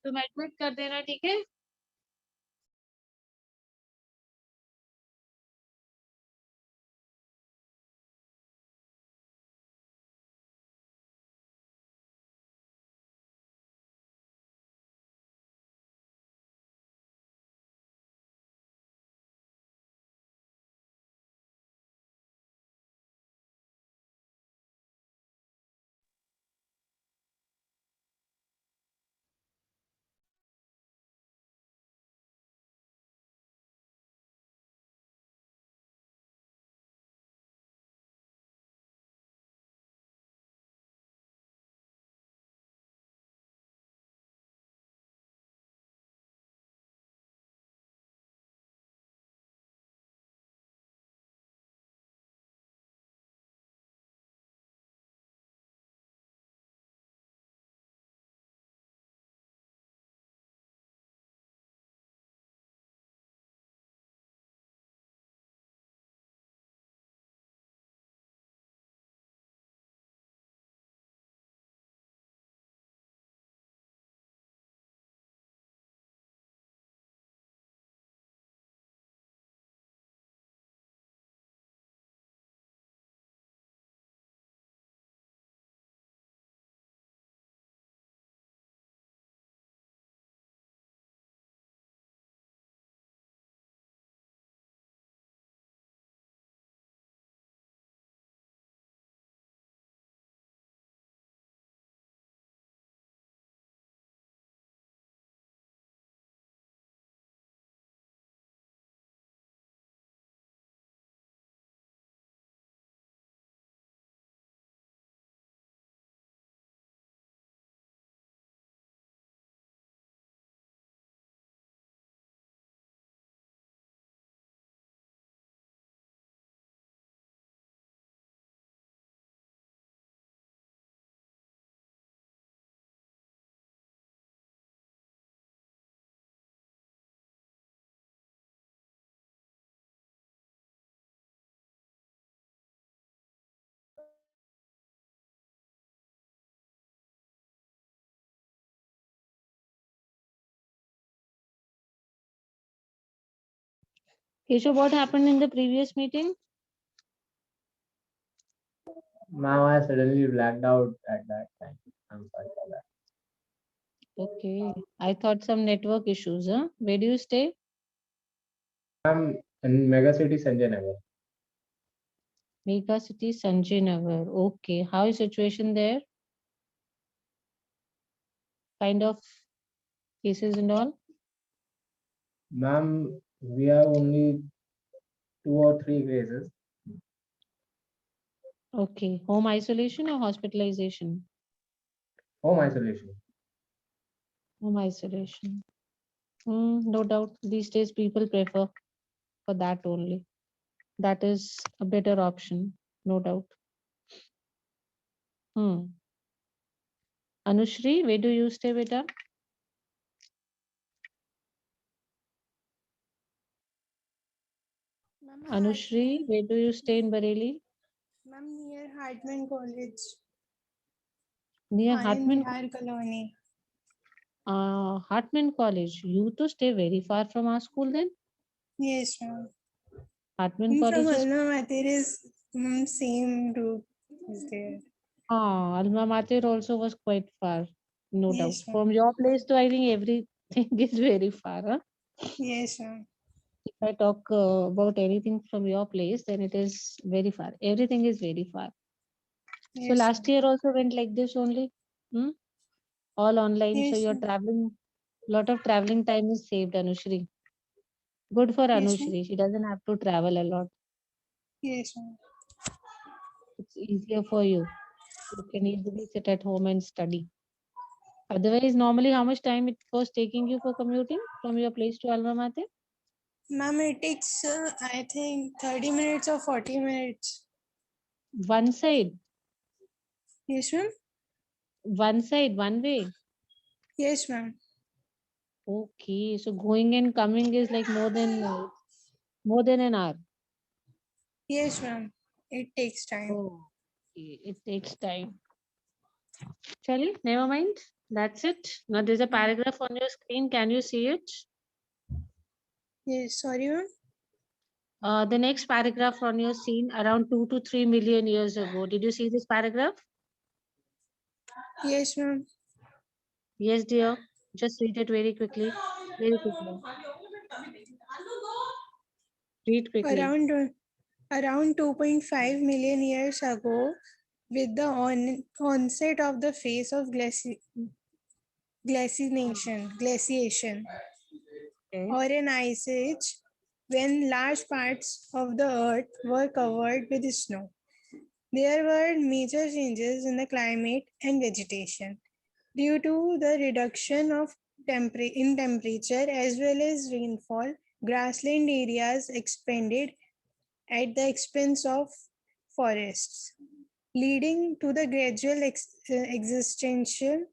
तुम एडमिट कर देना, ठीक है। Keshav, what happened in the previous meeting? Ma'am, I suddenly blacked out at that time. I'm sorry for that. Okay, I thought some network issues, huh? Where do you stay? I'm in Mega City, Sanjay Nagar. Mega City, Sanjay Nagar. Okay, how is situation there? Kind of cases and all? Ma'am, we have only 2 or 3 cases. Okay, home isolation or hospitalization? Home isolation. Home isolation. No doubt these days people prefer for that only. That is a better option, no doubt. Anushri, where do you stay, beta? Anushri, where do you stay in Bareilly? Ma'am, near Hartman College. Near Hartman Hartman, Colony. Hartman College. You to stay very far from our school then? Yes, ma'am. Hartman From College is Alma Mater is same route is there. Alma Mater also was quite far, no doubt. Yes, ma'am. From your place to I think everything is very far. Huh? Yes, ma'am. If I talk about anything from your place, then it is very far. Everything is very far. So Yes, last year also went like this only. Hmm? All online. So yes, you're ma'am. traveling, lot of traveling time is saved, Anushri. Good for Yes, ma'am. Anushri. She doesn't have to travel a lot. Yes, ma'am. It's easier for you. You can easily sit at home and study. Otherwise, normally, how much time it was taking you for commuting from your place to Alma Mater? Ma'am, it takes I think 30 minutes or 40 minutes. One side, Yes, ma'am. one way. Yes, ma'am. Okay, so going and coming is like more than an hour. Yes, ma'am. It takes time. Oh, okay. It takes time. Shally, never mind. That's it. Now there's a paragraph on your screen. Can you see it? Yes, sorry, ma'am. The next paragraph on your scene, around 2 to 3 million years ago. Did you see this paragraph? Yes, ma'am. Yes, dear. Just read it very quickly. Very quickly. Read quickly. Around 2.5 million years ago, with the onset of the phase of glaciation, Okay. or an ice age, when large parts of the earth were covered with snow. There were major changes in the climate and vegetation due to the reduction of temperature as well as rainfall. Grassland areas expanded at the expense of forests, leading to the gradual existential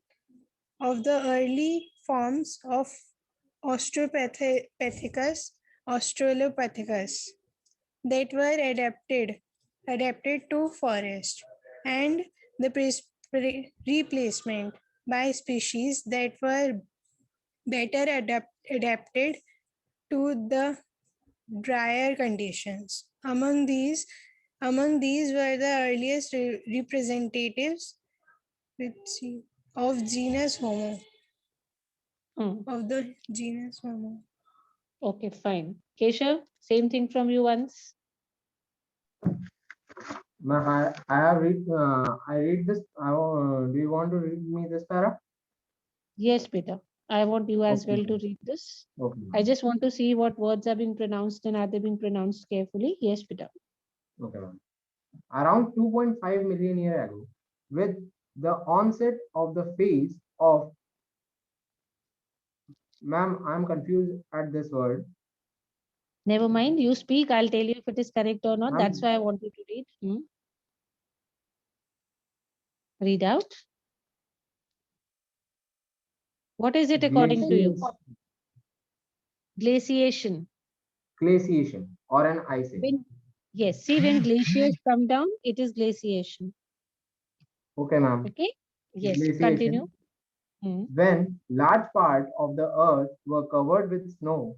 of the early forms of Australopithecus, Australopithecus that were adapted to forest, and the replacement by species that were better adapted to the drier conditions. Among these were the earliest representatives, let's see, of genus Homo. Hmm. Of the genus Homo. Okay, fine. Keshav, same thing from you once. I have read. I read this. Do you want to read me this para? Yes, Peter. I want you as Okay. well to read this. Okay. I just want to see what words are being pronounced and are they being pronounced carefully. Yes, Peter. Okay, ma'am. Around 2.5 million years ago, with the onset of the phase of, ma'am, I'm confused at this word. Never mind. You speak. I'll tell you if it is correct or not. Ma'am, That's why I want you to read. Read out. What is it according to you? Glaciation. Glaciation or an ice age. Yes. See, when glaciers come down, it is glaciation. Okay, ma'am. Okay. Yes. Glaciation. Continue. When large parts of the earth were covered with snow,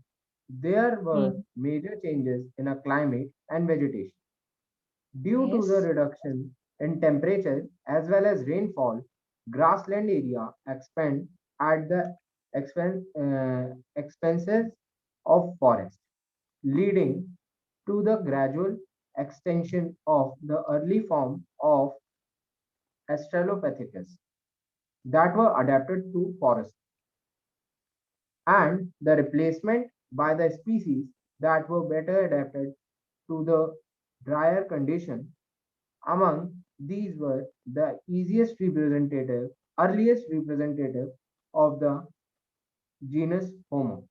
there were major changes in a climate and vegetation. Due to the reduction in temperature as well as rainfall, grassland area expand at the expenses of forest, leading to the gradual extinction of the early form of Australopithecus that were adapted to forest, and the replacement by the species that were better adapted to the drier condition. Among these were the earliest representative of the genus Homo.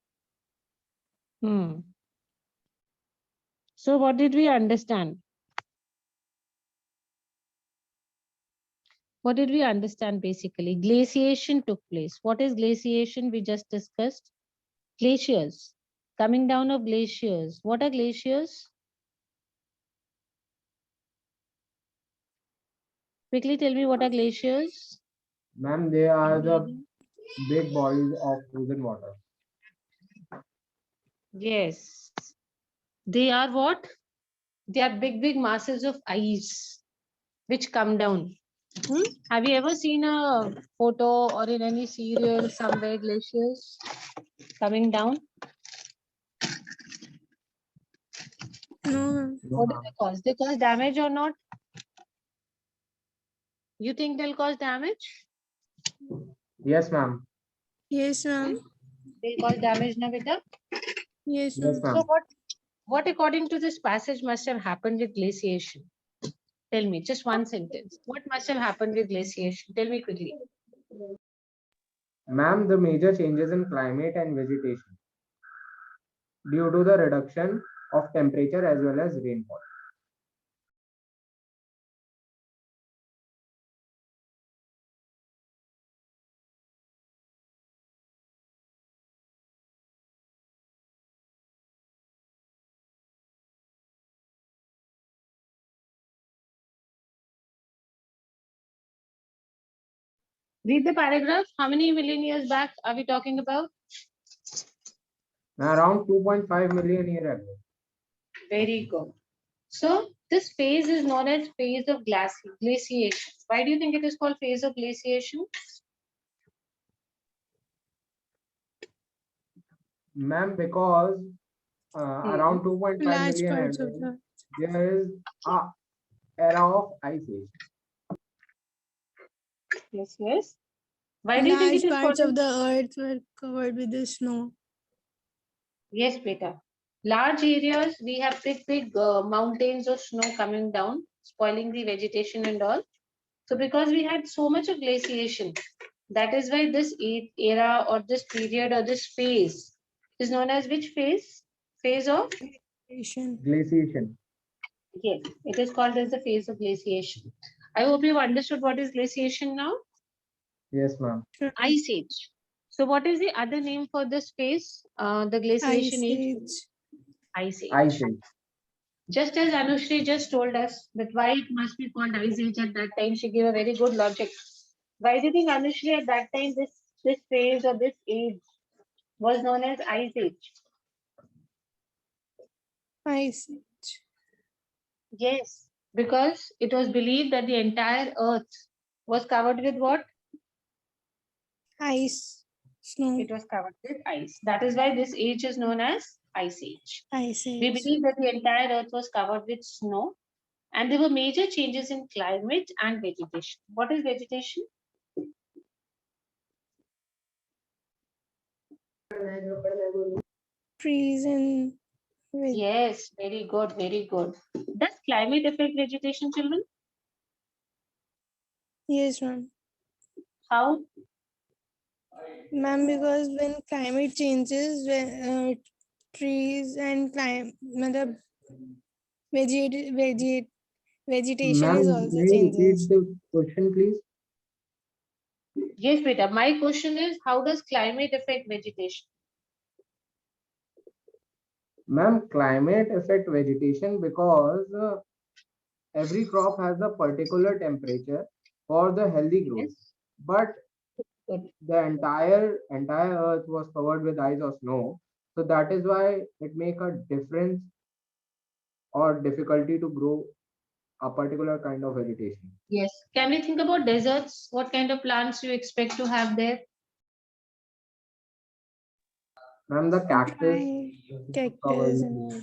So what did we understand? What did we understand basically? Glaciation took place. What is glaciation? We just discussed. Glaciers. Coming down of glaciers. What are glaciers? Quickly tell me what are glaciers? Ma'am, they are the big bodies of frozen water. Yes. They are what? They are big masses of ice which come down. Have you ever seen a photo or in any serial somewhere glaciers coming down? No. What do they cause? They cause damage or not? You think they'll cause damage? Yes, ma'am. Yes, ma'am. They'll cause damage, na beta? Yes, Yes, ma'am. ma'am. So what according to this passage must have happened with glaciation? Tell me, just one sentence. What must have happened with glaciation? Tell me quickly. Ma'am, the major changes in climate and vegetation due to the reduction of temperature as well as rainfall. Read the paragraph. How many million years back are we talking about? Around 2.5 million years ago. Very good. So this phase is known as phase of glaciation. Why do you think it is called phase of glaciation? Ma'am, because around 2.5 Large million parts of ago, the there is a era of ice age. Yes, yes. Why do you think large it is called? parts of the earth were covered with the snow. Yes, beta. Large areas, we have big mountains of snow coming down, spoiling the vegetation and all. So because we had so much of glaciation, that is why this era or this period or this phase is known as which phase? Phase of? Glaciation. Yes, it is called as the phase of glaciation. I hope you've understood what is glaciation now. Yes, ma'am. Ice age. So what is the other name for this phase? The glaciation Ice age? age. Ice age. Ice age. Just as Anushri just told us that why it must be called ice age at that time, she gave a very good logic. Why do you think, Anushri, at that time this phase or this age was known as ice age? Ice age. Yes, because it was believed that the entire earth was covered with what? Ice. Snow. It was covered with ice. That is why this age is known as ice age. Ice We age. believe that the entire earth was covered with snow and there were major changes in climate and vegetation. What is vegetation? Trees and Yes, very good, very good. Does climate affect vegetation, children? yes, ma'am. How? Ma'am, because when climate changes, trees and vegetation is Ma'am, also may you repeat changes. the question, please? Yes, beta. My question is, how does climate affect vegetation? Ma'am, climate affect vegetation because every crop has a particular temperature for the healthy growth. Yes. But Good. the entire earth was covered with ice or snow. So that is why it make a difference or difficulty to grow a particular kind of vegetation. Yes. Can we think about deserts? What kind of plants do you expect to have there? Ma'am, the cactus Dry is covered cactus with and all.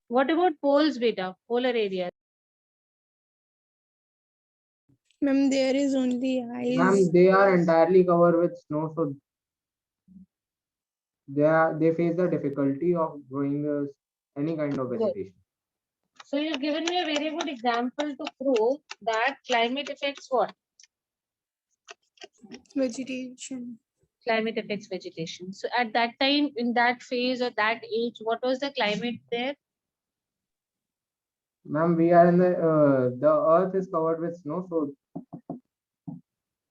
What about poles, beta? Polar areas. Ma'am, there is only ice. Ma'am, they are entirely covered with snow, so they face the difficulty of growing any kind of vegetation. So you've given me a very good example to prove that climate affects what? Vegetation. Climate affects vegetation. So at that time, in that phase or that age, what was the climate there? Ma'am, we are in the earth is covered with snow, so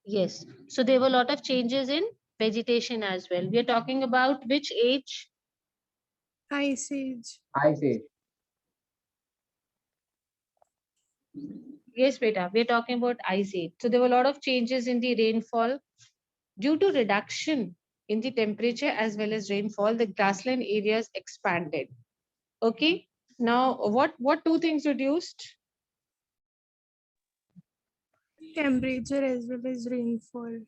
Yes. So there were a lot of changes in vegetation as well. We are talking about which age? Ice age. ice age. Yes, beta. We are talking about ice age. So there were a lot of changes in the rainfall due to reduction in the temperature as well as rainfall. The grassland areas expanded. Okay. Now, what two things reduced? Temperature as well as rainfall.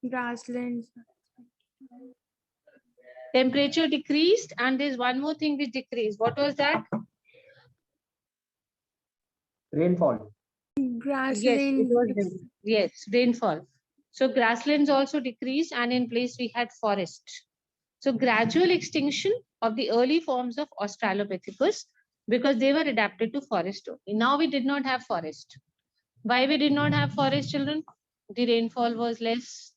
Grasslands. Temperature decreased, and there's one more thing which decreased. What was that? Rainfall. Yes, it Grassland. was yes, rainfall. So grasslands also decreased, and in place we had forest. So gradual extinction of the early forms of Australopithecus because they were adapted to forest only. Now we did not have forest. Why we did not have forest, children? The rainfall was less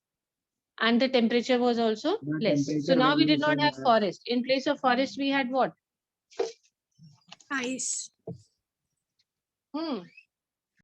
and the temperature was also The less. So temperature now we did not variation have forest. In place of forest, we had what? Ice.